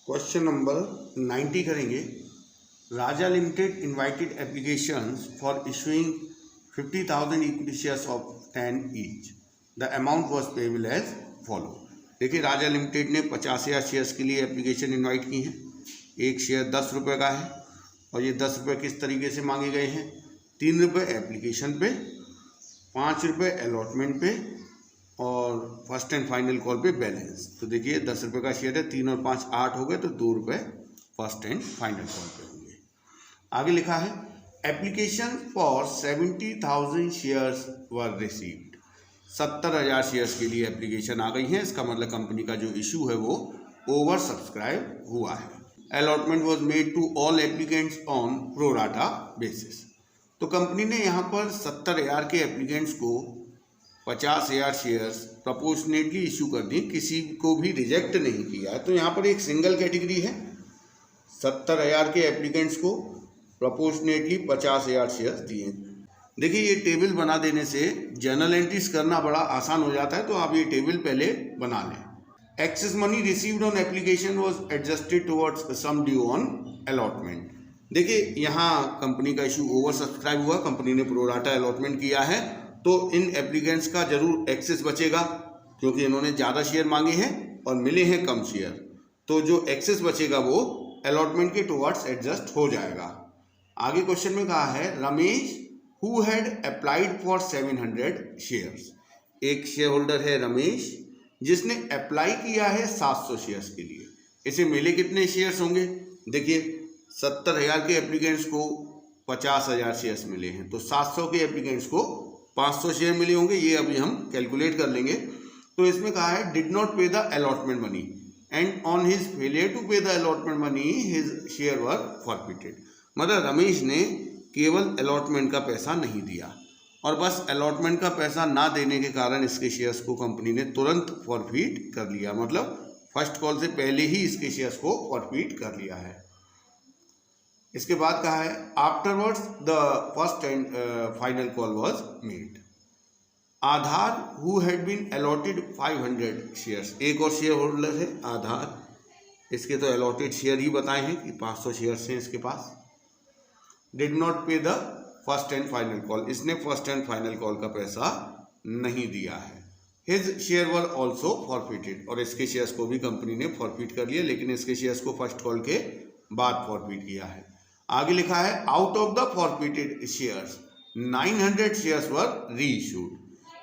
Question number 90 करेंगे। Raja limited invited applications for issuing 50,000 equity shares of 10 each. The amount was payable as follow. देखिए, Raja limited ने 50,000 shares के लिए application invite की है। एक शेयर 10 रुपये का है और ये 10 रुपये किस तरीके से मांगे गए हैं? 3 रुपये एप्लीकेशन पे, 5 रुपये अलॉटमेंट पे और फर्स्ट एंड फाइनल कॉल पे बैलेंस। तो देखिए, 10 रुपये का शेयर है, 3 और 5 8 हो गए, तो 2 रुपये फर्स्ट एंड फाइनल कॉल पे होंगे। आगे लिखा है application for 70,000 shares were received. 70,000 shares के लिए एप्लीकेशन आ गई है। इसका मतलब कंपनी का जो इशू है वो ओवर सब्सक्राइब हुआ है। Allotment was made to all applicants on pro rata basis. तो कंपनी ने यहाँ पर 70,000 के एप्लीकेंट्स को 50,000 शेयर्स प्रपोर्शनेटली इशू कर दी, किसी को भी रिजेक्ट नहीं किया है। तो यहाँ पर एक सिंगल कैटेगरी है, 70,000 के एप्लीकेंट्स को प्रपोर्शनेटली 50,000 शेयर्स दिए। देखिए, ये टेबल बना देने से जर्नल एंट्रीज करना बड़ा आसान हो जाता है, तो आप ये टेबल पहले बना लें। Excess money received on application was adjusted towards sum due on allotment. देखिए, यहाँ कंपनी का इशू ओवर सब्सक्राइब हुआ, कंपनी ने प्रोराटा अलॉटमेंट किया है, तो इन एप्लीकेंट्स का जरूर एक्सेस बचेगा क्योंकि इन्होंने ज़्यादा शेयर मांगे हैं और मिले हैं कम शेयर। तो जो एक्सेस बचेगा वो अलॉटमेंट के टुवर्ड्स एडजस्ट हो जाएगा। आगे क्वेश्चन में कहा है Ramesh who had applied for 700 shares. एक शेयर होल्डर है रमेश जिसने अप्लाई किया है 700 शेयर्स के लिए। इसे मिले कितने शेयर्स होंगे? देखिए, 70,000 के एप्लीकेंट्स को 50,000 शेयर्स मिले हैं, तो 700 के एप्लीकेंट्स को 500 शेयर मिले होंगे। ये अभी हम कैलकुलेट कर लेंगे। तो इसमें कहा है did not pay the allotment money and on his failure to pay the allotment money his share were forfeited. मतलब रमेश ने केवल अलॉटमेंट का पैसा नहीं दिया और बस अलॉटमेंट का पैसा ना देने के कारण इसके शेयर्स को कंपनी ने तुरंत फॉरफिट कर लिया। मतलब फर्स्ट कॉल से पहले ही इसके शेयर्स को फॉरफिट कर लिया है। इसके बाद कहा है afterwards the first and final call was made. Adhar who had been allotted 500 shares. एक और शेयर होल्डर है आधार, इसके तो अलॉटेड शेयर ही बताए हैं कि 500 शेयर्स हैं इसके पास। Did not pay the first and final call, इसने फर्स्ट एंड फाइनल कॉल का पैसा नहीं दिया है। His share were also forfeited, और इसके शेयर्स को भी कंपनी ने फॉरफिट कर लिया, लेकिन इसके शेयर्स को फर्स्ट कॉल के बाद फॉरफिट किया है। आगे लिखा है out of the forfeited shares 900 shares वर री इशूड।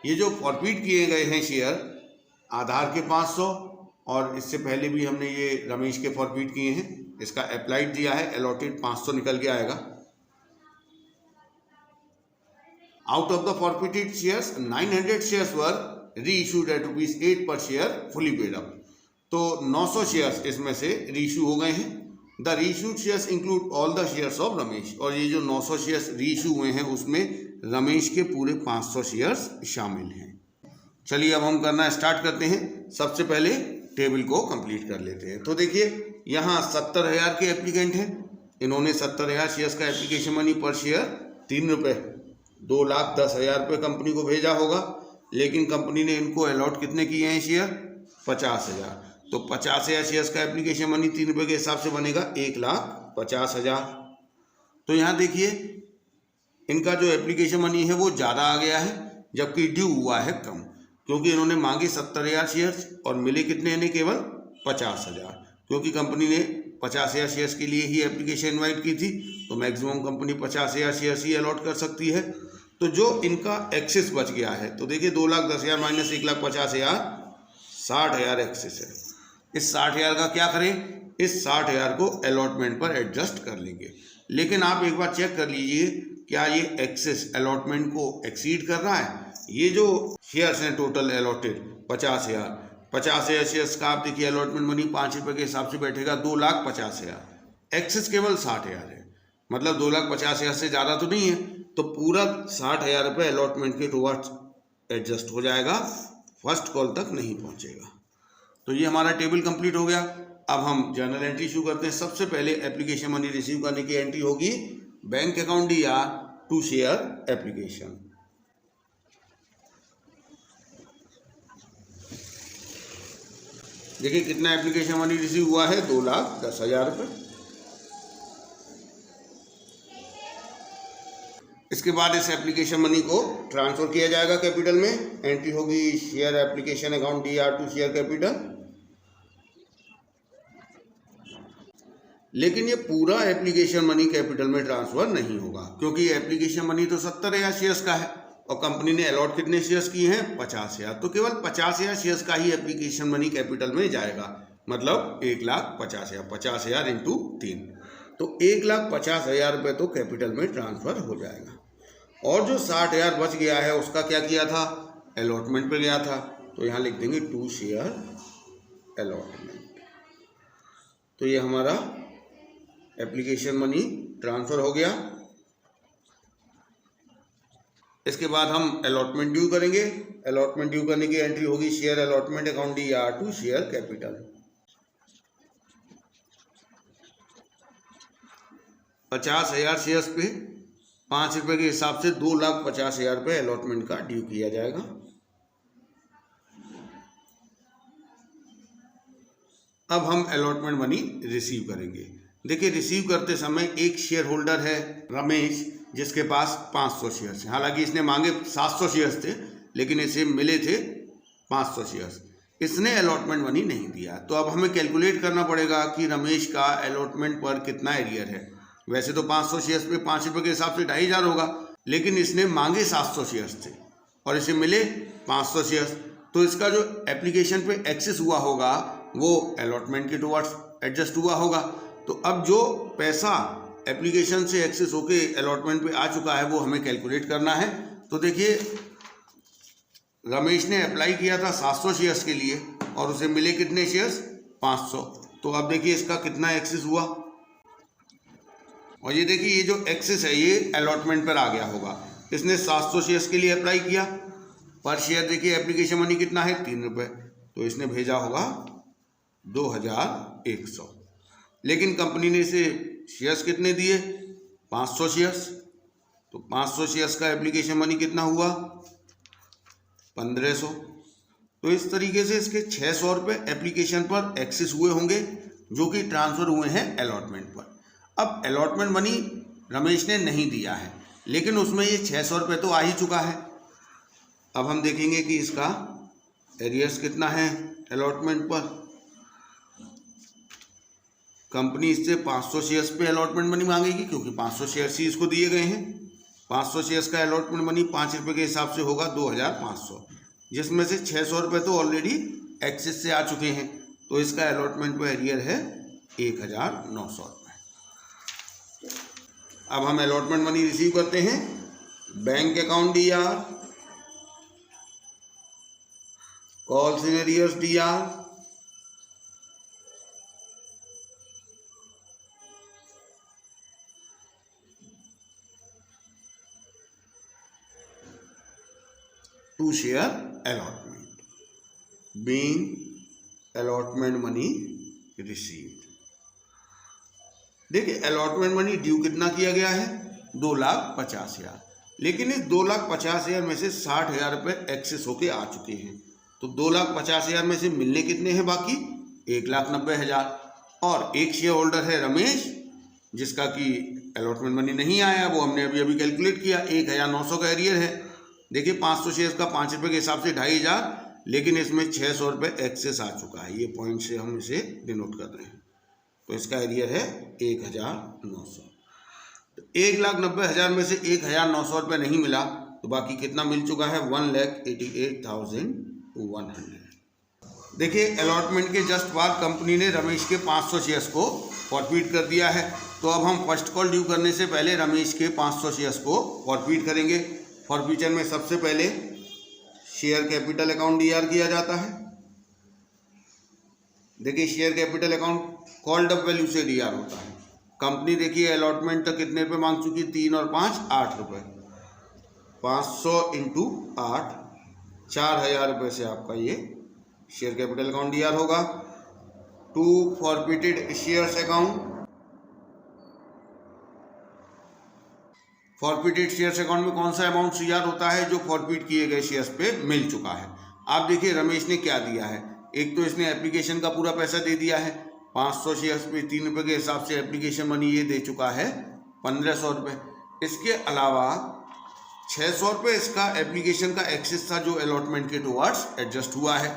ये जो फॉरफिट किए गए हैं शेयर आधार के 500 और इससे पहले भी हमने ये रमेश के फॉरफिट किए हैं, इसका अप्लाइड दिया है, अलॉटेड 500 निकल के आएगा। Out of the forfeited shares 900 shares वर री इशूड एट ₹8 पर शेयर फुली पेड अप। तो 900 शेयर्स इसमें से री इशू हो गए हैं। The reissued shares include all the shares of Ramesh, और ये जो 900 शेयर्स रीइश्यू हुए हैं उसमें रमेश के पूरे 500 शेयर्स शामिल हैं। चलिए, अब हम करना स्टार्ट करते हैं। सबसे पहले टेबल को कंप्लीट कर लेते हैं। तो देखिए, यहाँ 70,000 के एप्लीकेंट हैं, इन्होंने 70,000 शेयर्स का एप्लीकेशन मनी पर शेयर 3 रुपये, 2,10,000 रुपये कंपनी को भेजा होगा, लेकिन कंपनी ने इनको अलॉट कितने किए हैं शेयर? 50,000। तो 50,000 शेयर्स का एप्लीकेशन मनी 3 रुपये के हिसाब से बनेगा 1,50,000। तो यहाँ देखिए, इनका जो एप्लीकेशन मनी है वो ज़्यादा आ गया है, जबकि ड्यू हुआ है कम, क्योंकि इन्होंने मांगे 70,000 शेयर्स और मिले कितने हैं? केवल 50,000। क्योंकि कंपनी ने 50,000 शेयर्स के लिए ही एप्लीकेशन इन्वाइट की थी, तो मैक्सिमम कंपनी 50,000 शेयर्स ही अलॉट कर सकती है। तो जो इनका एक्सेस बच गया है, तो देखिए 2,10,000 माइनस 1,50,000, 60,000 एक्सेस है। इस 60,000 का क्या करें? इस 60,000 को अलॉटमेंट पर एडजस्ट कर लेंगे। लेकिन आप एक बार चेक कर लीजिए, क्या ये एक्सेस अलॉटमेंट को एक्सीड कर रहा है? ये जो शेयर्स हैं टोटल अलॉटेड 50,000 शेयर्स का आप देखिए अलॉटमेंट मनी 5 रुपये के हिसाब से बैठेगा 2,50,000। एक्सेस केवल 60,000 है, मतलब 2,50,000 से ज़्यादा तो नहीं है, तो पूरा 60,000 रुपये अलॉटमेंट के टुवर्ड्स एडजस्ट हो जाएगा, फर्स्ट कॉल तक नहीं पहुँचेगा। तो ये हमारा टेबल कंप्लीट हो गया। अब हम जर्नल एंट्री शुरू करते हैं। सबसे पहले एप्लीकेशन मनी रिसीव करने की एंट्री होगी bank account DR to share application. देखिए कितना एप्लीकेशन मनी रिसीव हुआ है, 2,10,000 रुपये। इसके बाद इस एप्लीकेशन मनी को ट्रांसफ़र किया जाएगा कैपिटल में। एंट्री होगी share application account DR to share capital. लेकिन ये पूरा एप्लीकेशन मनी कैपिटल में ट्रांसफ़र नहीं होगा, क्योंकि एप्लीकेशन मनी तो 70,000 शेयर्स का है और कंपनी ने अलॉट कितने शेयर्स किए हैं, 50,000। तो केवल 50,000 शेयर्स का ही एप्लीकेशन मनी कैपिटल में जाएगा, मतलब 1,50,000, 50,000 इंटू 3, तो 1,50,000 रुपये तो कैपिटल में ट्रांसफ़र हो जाएगा। और जो 60,000 बच गया है उसका क्या किया था, अलॉटमेंट पे गया था, तो यहाँ लिख देंगे टू शेयर अलॉटमेंट। तो ये हमारा एप्लीकेशन मनी ट्रांसफ़र हो गया। इसके बाद हम अलॉटमेंट ड्यू करेंगे। अलॉटमेंट ड्यू करने की एंट्री होगी share allotment account DR to share capital. 50,000 shares पे 5 रुपये के हिसाब से 2,50,000 रुपये अलॉटमेंट का ड्यू किया जाएगा। अब हम अलॉटमेंट मनी रिसीव करेंगे। देखिए रिसीव करते समय एक शेयर होल्डर है रमेश, जिसके पास 500 शेयर्स हैं। हालांकि इसने मांगे 700 शेयर्स थे, लेकिन इसे मिले थे 500 शेयर्स। इसने अलॉटमेंट मनी नहीं दिया, तो अब हमें कैलकुलेट करना पड़ेगा कि रमेश का अलॉटमेंट पर कितना एरियर है। वैसे तो 500 शेयर्स पे 5 रुपये के हिसाब से 2,500 होगा, लेकिन इसने मांगे 700 शेयर्स थे और इसे मिले 500 शेयर्स, तो इसका जो एप्लीकेशन पे एक्सेस हुआ होगा वो अलॉटमेंट के टुवर्ड्स एडजस्ट हुआ होगा। तो अब जो पैसा एप्लीकेशन से एक्सेस होके अलॉटमेंट पे आ चुका है वो हमें कैलकुलेट करना है। तो देखिए रमेश ने अप्लाई किया था 700 शेयर्स के लिए और उसे मिले कितने शेयर्स, 500। तो अब देखिए इसका कितना एक्सेस हुआ, और ये देखिए ये जो एक्सेस है ये अलॉटमेंट पर आ गया होगा। इसने 700 शेयर्स के लिए अप्लाई किया, पर शेयर देखिए एप्लीकेशन मनी कितना है, 3 रुपये, तो इसने भेजा होगा 2,100। लेकिन कंपनी ने इसे शेयर्स कितने दिए, 500 शेयर्स, तो 500 शेयर्स का एप्लीकेशन मनी कितना हुआ, 1,500। तो इस तरीके से इसके 600 रुपये एप्लीकेशन पर एक्सेस हुए होंगे, जो कि ट्रांसफ़र हुए हैं अलॉटमेंट पर। अब अलॉटमेंट मनी रमेश ने नहीं दिया है, लेकिन उसमें ये 600 रुपये तो आ ही चुका है। अब हम देखेंगे कि इसका एरियर्स कितना है अलॉटमेंट पर। कंपनी इससे 500 शेयर्स पे अलॉटमेंट मनी मांगेगी, क्योंकि 500 शेयर्स ही इसको दिए गए हैं। 500 शेयर्स का अलॉटमेंट मनी 5 रुपये के हिसाब से होगा 2,500, जिसमें से 600 रुपये तो ऑलरेडी एक्सेस से आ चुके हैं, तो इसका अलॉटमेंट पे एरियर है 1,900 रुपये। अब हम अलॉटमेंट मनी रिसीव करते हैं। Bank account DR, calls in arrears DR, to share allotment, being allotment money received. देखिए अलॉटमेंट मनी ड्यू कितना किया गया है, 2,50,000, लेकिन इस 2,50,000 में से 60,000 रुपये एक्सेस होके आ चुके हैं। तो 2,50,000 में से मिलने कितने हैं बाकी, 1,90,000। और एक शेयर होल्डर है रमेश, जिसका कि अलॉटमेंट मनी नहीं आया, वो हमने अभी अभी कैलकुलेट किया, 1,900 का एरियर है। देखिए 500 शेयर्स का 5 रुपये के हिसाब से 2,500, लेकिन इसमें 600 रुपये एक्सेस आ चुका है। ये पॉइंट से हम इसे डिनोट कर रहे हैं, तो इसका एरियर है 1,900। तो 1,90,000 में से 1,900 रुपये नहीं मिला, तो बाकी कितना मिल चुका है, 1,88,100। देखिए अलॉटमेंट के जस्ट बाद कंपनी ने रमेश के 500 शेयर्स को फॉरफिट कर दिया है। तो अब हम फर्स्ट कॉल ड्यू करने से पहले रमेश के 500 शेयर्स को फॉरफिट करेंगे। फॉरफिचर में सबसे पहले शेयर कैपिटल अकाउंट DR किया जाता है। देखिए share capital account called up value से DR होता है। कंपनी देखिए अलॉटमेंट तक कितने रुपये मांग चुकी, 3 और 5 8 रुपये। 500 इंटू 8, 4,000 रुपये से आपका ये शेयर कैपिटल अकाउंट DR होगा। To forfeited shares account, forfeited shares account में कौन सा अमाउंट CR होता है, जो फॉरफिट किए गए शेयर्स पे मिल चुका है। आप देखिए रमेश ने क्या दिया है, एक तो इसने एप्लीकेशन का पूरा पैसा दे दिया है 500 शेयर्स पे 3 रुपये के हिसाब से एप्लीकेशन मनी ये दे चुका है 1500 रुपये। इसके अलावा 600 रुपये इसका एप्लीकेशन का एक्सेस था जो अलॉटमेंट के टुवर्ड्स एडजस्ट हुआ है,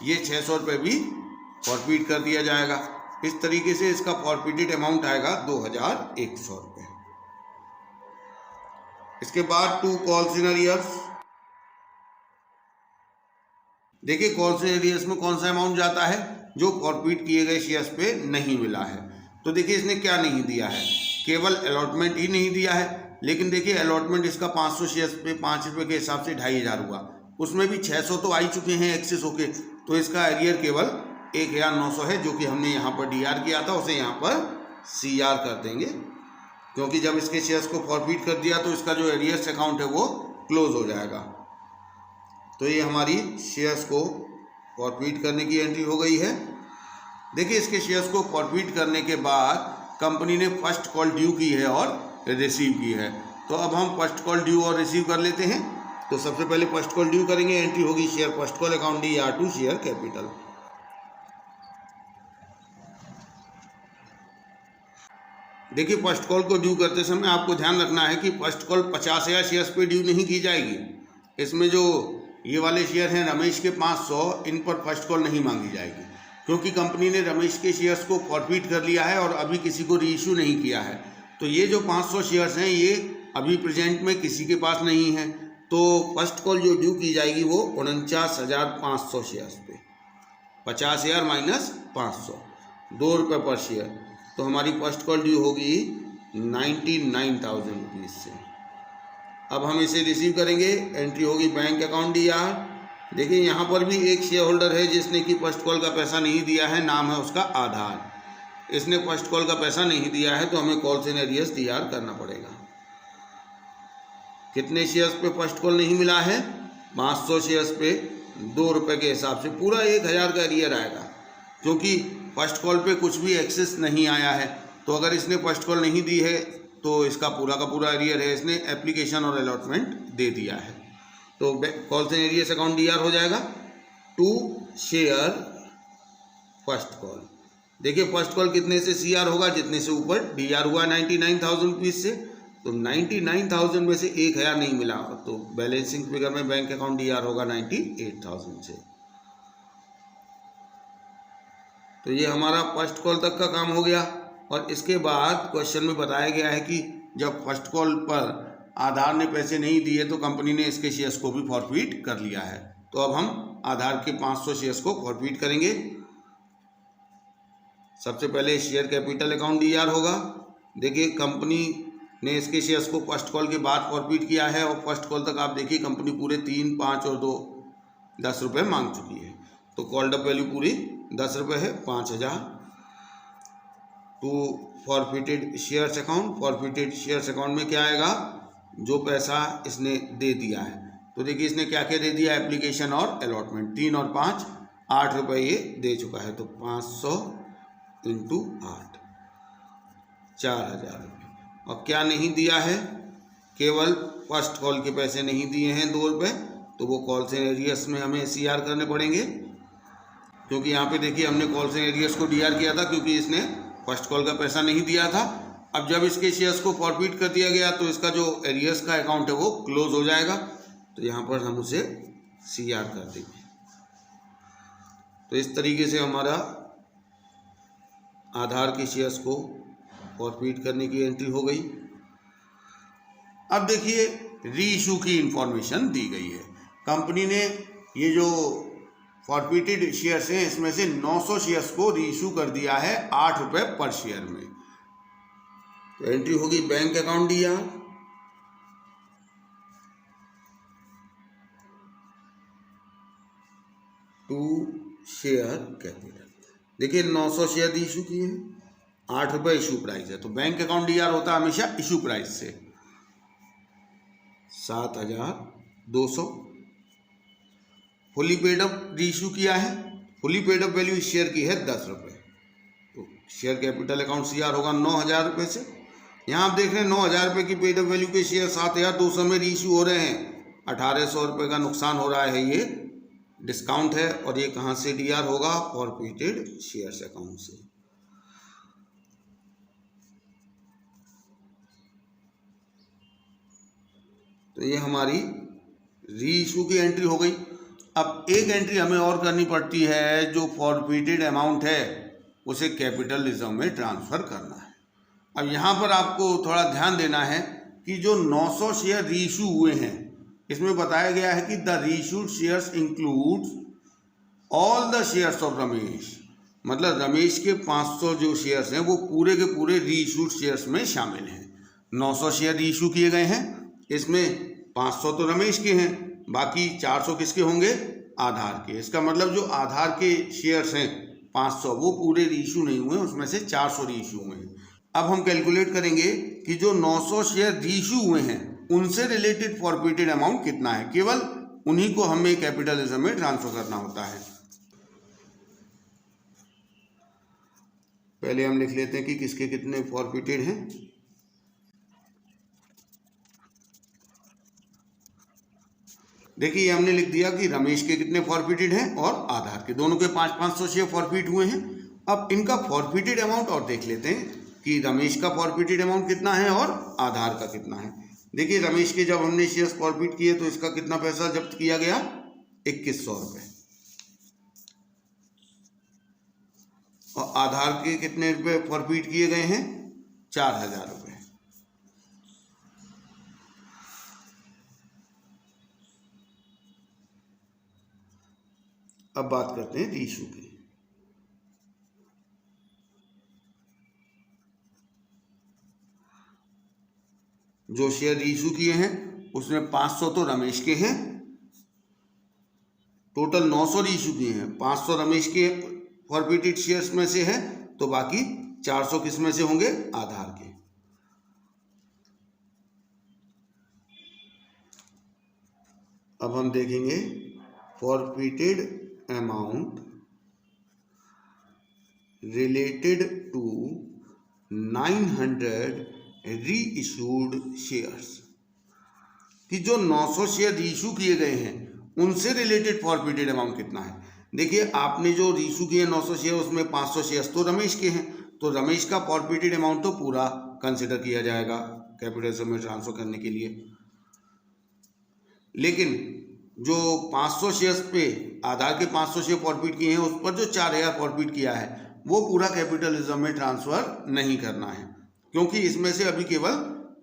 ये 600 रुपये भी फॉरफिट कर दिया जाएगा। इस तरीके से इसका फॉरफिटेड अमाउंट आएगा 2100 रुपये। इसके बाद 2 कॉल्स इन अरियर्स। देखिए कॉल्स इन अरियर्स में कौन सा अमाउंट जाता है जो फॉरफिट किए गए शेयर्स पे नहीं मिला है। तो देखिए इसने क्या नहीं दिया है, केवल अलॉटमेंट ही नहीं दिया है, लेकिन देखिए अलॉटमेंट इसका 500 शेयर्स पे 5 रुपये के हिसाब से 2500 हुआ, उसमें भी 600 तो आ ही चुके हैं एक्सेस होके, तो इसका एरियर केवल 1900 है, जो कि हमने यहाँ पर डीआर किया था उसे यहाँ पर सीआर कर देंगे, क्योंकि जब इसके शेयर्स को फॉरफिट कर दिया तो इसका जो एरियर्स अकाउंट है वो क्लोज हो जाएगा। तो ये हमारी शेयर्स को फॉरफिट करने की एंट्री हो गई है। देखिए इसके शेयर्स को फॉरफिट करने के बाद कंपनी ने फर्स्ट कॉल ड्यू की है और रिसीव की है। तो अब हम फर्स्ट कॉल ड्यू और रिसीव कर लेते हैं। तो सबसे पहले फर्स्ट कॉल ड्यू करेंगे, एंट्री होगी share first call account DR2 share capital. देखिए फर्स्ट कॉल को ड्यू करते समय आपको ध्यान रखना है कि फर्स्ट कॉल 50,000 शेयर्स पे ड्यू नहीं की जाएगी। इसमें जो ये वाले शेयर हैं रमेश के 500, इन पर फर्स्ट कॉल नहीं मांगी जाएगी, क्योंकि कंपनी ने रमेश के शेयर्स को फॉरफिट कर लिया है और अभी किसी को रीइश्यू नहीं किया है। तो ये जो 500 शेयर्स हैं ये अभी प्रेजेंट में किसी के पास नहीं है। तो फर्स्ट कॉल जो ड्यू की जाएगी वो 49,500 शेयर्स पे, 50,000 माइनस 500, 2 रुपये पर शेयर। तो हमारी फर्स्ट कॉल ड्यू होगी 99,000 रुपीज़ से। अब हम इसे रिसीव करेंगे, एंट्री होगी बैंक अकाउंट DR। देखिए यहाँ पर भी एक शेयर होल्डर है जिसने कि फर्स्ट कॉल का पैसा नहीं दिया है, नाम है उसका आधार। इसने फर्स्ट कॉल का पैसा नहीं दिया है तो हमें कॉल्स इन अरियर्स DR करना पड़ेगा। कितने शेयर्स पे फर्स्ट कॉल नहीं मिला है? 500 शेयर्स पे 2 रुपये के हिसाब से पूरा 1000 का अरियर आएगा, क्योंकि फर्स्ट कॉल पे कुछ भी एक्सेस नहीं आया है। तो अगर इसने फर्स्ट कॉल नहीं दी है तो इसका पूरा का पूरा अरियर है, इसने एप्लीकेशन और अलॉटमेंट दे दिया है। तो calls in arrears account DR हो जाएगा 2 शेयर फर्स्ट कॉल। देखिए फर्स्ट कॉल कितने से CR होगा? जितने से ऊपर DR हुआ 99,000 रुपीज़ से। तो 99,000 में से 1000 नहीं मिला, तो बैलेंसिंग फिगर में बैंक अकाउंट DR होगा 98,000 से। तो ये हमारा फर्स्ट कॉल तक का काम हो गया। और इसके बाद क्वेश्चन में बताया गया है कि जब फर्स्ट कॉल पर आधार ने पैसे नहीं दिए तो कंपनी ने इसके शेयर्स को भी फॉरफिट कर लिया है। तो अब हम आधार के 500 शेयर्स को फॉरफिट करेंगे। सबसे पहले शेयर कैपिटल अकाउंट DR होगा। देखिए कंपनी ने इसके शेयर्स को फर्स्ट कॉल के बाद फॉरफिट किया है और फर्स्ट कॉल तक आप देखिए कंपनी पूरे 3, 5 और 2 10 रुपये मांग चुकी है। तो कॉल्ड अप वैल्यू पूरी 10 रुपये है, 5000। To forfeited shares account, forfeited shares account में क्या आएगा? जो पैसा इसने दे दिया है। तो देखिए इसने क्या क्या दे दिया? एप्लीकेशन और अलॉटमेंट 3 और 5 8 रुपये ये दे चुका है। तो 500 इंटू 8 4000 रुपये। और क्या नहीं दिया है? केवल फर्स्ट कॉल के पैसे नहीं दिए हैं 2 रुपये, तो वो कॉल्स इन अरियर्स में हमें CR करने पड़ेंगे, क्योंकि यहाँ पे देखिए हमने कॉल्स इन अरियर्स को DR किया था क्योंकि इसने फर्स्ट कॉल का पैसा नहीं दिया था। अब जब इसके शेयर्स को फॉरफिट कर दिया गया तो इसका जो एरियर्स का अकाउंट है वो क्लोज हो जाएगा। तो यहाँ पर हम उसे CR कर देंगे। तो इस तरीके से हमारा आधार के शेयर्स को फॉरफिट करने की एंट्री हो गई। अब देखिए री इशू की इंफॉर्मेशन दी गई है। कंपनी ने ये जो फॉरफिटेड शेयर्स हैं इसमें से 900 शेयर्स को री इशू कर दिया है 8 रुपये पर शेयर में। तो एंट्री होगी bank account DR। To share capital. देखिए 900 शेयर री इशू किए हैं, 8 रुपये इशू प्राइस है। तो बैंक अकाउंट DR होता है हमेशा इशू प्राइस से। 7,200 फुली पेड अप री इशू किया है। फुली पेड अप वैल्यू इस शेयर की है 10 रुपये। तो शेयर कैपिटल अकाउंट CR होगा 9,000 रुपये से। यहाँ आप देख रहे हैं 9,000 रुपये की पेड अप वैल्यू के शेयर 7,200 में री इशू हो रहे हैं। 1,800 रुपये का नुकसान हो रहा है ये डिस्काउंट है और ये कहाँ से डीआर होगा, फॉरफिटेड शेयर्स अकाउंट से। तो ये हमारी री इशू की एंट्री हो गई। अब एक एंट्री हमें और करनी पड़ती है, जो फॉरफिटेड अमाउंट है उसे कैपिटल रिजर्व में ट्रांसफ़र करना है। अब यहाँ पर आपको थोड़ा ध्यान देना है कि जो 900 शेयर री इशू हुए हैं, इसमें बताया गया है कि द री issued shares includes all the shares of Ramesh, मतलब रमेश के 500 जो शेयर्स हैं वो पूरे के पूरे री इशूड शेयर्स में शामिल हैं। 900 शेयर री इशू किए गए हैं, इसमें 500 तो रमेश के हैं, बाकी 400 किसके होंगे, आधार के। इसका मतलब जो आधार के शेयर्स हैं 500 वो पूरे री इशू नहीं हुए, उसमें से 400 री इशू हुए हैं। अब हम कैलकुलेट करेंगे कि जो 900 शेयर री इशू हुए हैं उनसे रिलेटेड फॉरफिटेड अमाउंट कितना है। केवल उन्हीं को हमें कैपिटल रिजर्व में ट्रांसफर करना होता है। पहले हम लिख लेते हैं कि किसके कितने फॉरफिटेड हैं। देखिए हमने लिख दिया कि रमेश के कितने फॉरफिटेड हैं और आधार के, दोनों के 500 शेयर फॉरफिट हुए हैं। अब इनका फॉरफिटेड अमाउंट और देख लेते हैं कि रमेश का फॉरफिटेड अमाउंट कितना है और आधार का कितना है। देखिए रमेश के जब हमने शेयर्स फॉरफिट किए तो इसका कितना पैसा जब्त किया गया, 2100 रुपये, और आधार के कितने रुपये फॉरफिट किए गए हैं, 4000 रुपये। अब बात करते हैं री इशू की। जो शेयर री इशू किए हैं उसमें 500 तो रमेश के हैं, टोटल 900 री इशू किए हैं, 500 रमेश के फॉरफिटेड शेयर्स में से है, तो बाकी 400 किस में से होंगे, आधार के। अब हम देखेंगे forfeited amount related to 900 reissued shares, कि जो 900 शेयर रीइशू किए गए हैं उनसे रिलेटेड फॉरफिटेड अमाउंट कितना है। देखिए आपने जो रीइशू किए 900 शेयर उसमें 500 शेयर्स तो रमेश के हैं, तो रमेश का फॉरफिटेड अमाउंट तो पूरा कंसिडर किया जाएगा कैपिटल रिजर्व में ट्रांसफर करने के लिए। लेकिन जो 500 शेयर्स पे आधार के 500 शेयर फॉरफिट किए हैं उस पर जो 4000 फॉरफिट किया है वो पूरा कैपिटल रिजर्व में ट्रांसफ़र नहीं करना है, क्योंकि इसमें से अभी केवल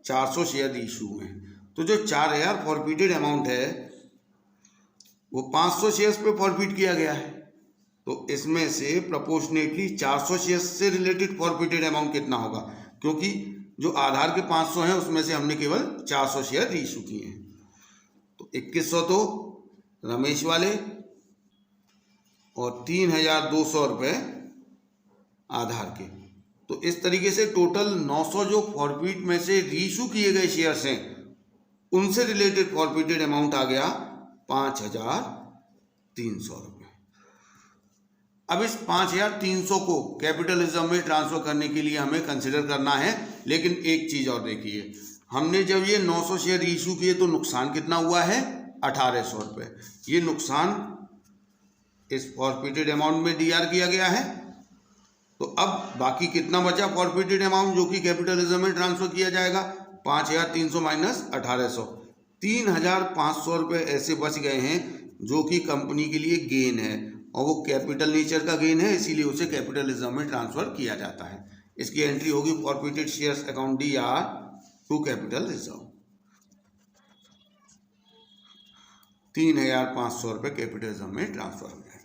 400 शेयर इशू हुए हैं। तो जो 4000 फॉरफिटेड अमाउंट है वो 500 शेयर्स पे फॉरफिट किया गया है, तो इसमें से प्रोपोर्शनेटली 400 शेयर्स से रिलेटेड फॉरफिटेड अमाउंट कितना होगा, क्योंकि जो आधार के 500 हैं उसमें से हमने केवल 400 शेयर रीइशू किए हैं। तो 2100 तो रमेश वाले और 3200 रुपये आधार के। तो इस तरीके से टोटल 900 जो फॉरफिट में से रीइशू किए गए शेयर्स हैं उनसे रिलेटेड फॉरफिटेड अमाउंट आ गया 5300 रुपये। अब इस 5300 को कैपिटल रिजर्व में ट्रांसफर करने के लिए हमें कंसिडर करना है। लेकिन एक चीज़ और देखिए, हमने जब ये 900 शेयर इशू किए तो नुकसान कितना हुआ है, 1800 रुपये। ये नुकसान इस फॉरफिटेड अमाउंट में डीआर किया गया है। तो अब बाकी कितना बचा फॉरफिटेड अमाउंट जो कि कैपिटल रिजर्व में ट्रांसफर किया जाएगा, 5300 माइनस 1800, 3500 रुपये ऐसे बच गए हैं जो कि कंपनी के लिए गेन है, और वो कैपिटल नेचर का गेन है, इसीलिए उसे कैपिटल रिजर्व में ट्रांसफर किया जाता है। इसकी एंट्री होगी forfeited shares account DR to capital reserve. 3500 रुपये कैपिटल रिजर्व में ट्रांसफर हो जाए।